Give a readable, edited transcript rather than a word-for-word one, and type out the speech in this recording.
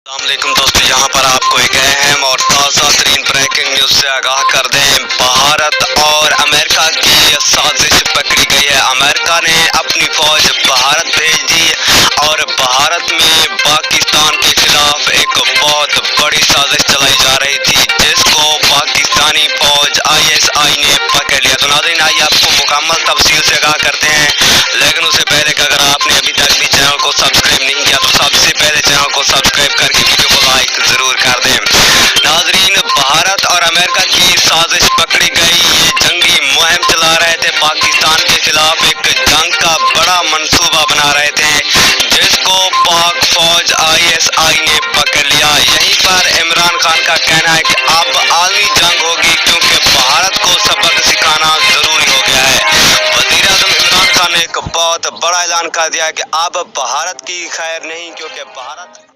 अस्सलाम वालेकुम दोस्तों, यहाँ पर आपको एक अहम और ताज़ा तरीन ब्रेकिंग न्यूज़ से आगाह कर दें। भारत और अमेरिका की साजिश पकड़ी गई है। अमेरिका ने अपनी फौज भारत भेज दी और भारत में पाकिस्तान के खिलाफ एक बहुत बड़ी साजिश चलाई जा रही थी, जिसको पाकिस्तानी फौज ISI ने पकड़ लिया। तो नाज़रीन, आइए आपको मुकम्मल तफसील से आगाह करते हैं, लेकिन उससे पहले कि अगर आपने अभी तक भी चैनल को सब्सक्राइब नहीं किया तो सबसे पहले चैनल को सब्सक्राइब करके वीडियो को लाइक जरूर कर दें। नाजरीन, भारत और अमेरिका की साजिश पकड़ी गई। ये जंगी मुहिम चला रहे थे, पाकिस्तान के खिलाफ एक जंग का बड़ा मंसूबा बना रहे थे, जिसको पाक फौज ISI ने पकड़ लिया। यहीं पर इमरान खान का कहना है कि अब आलमी जंग होगी, क्योंकि भारत को सबक सिखाना जरूरी हो गया है। वज़ीर आज़म इमरान खान ने एक बहुत बड़ा ऐलान कर दिया है कि अब भारत की खैर नहीं, क्योंकि भारत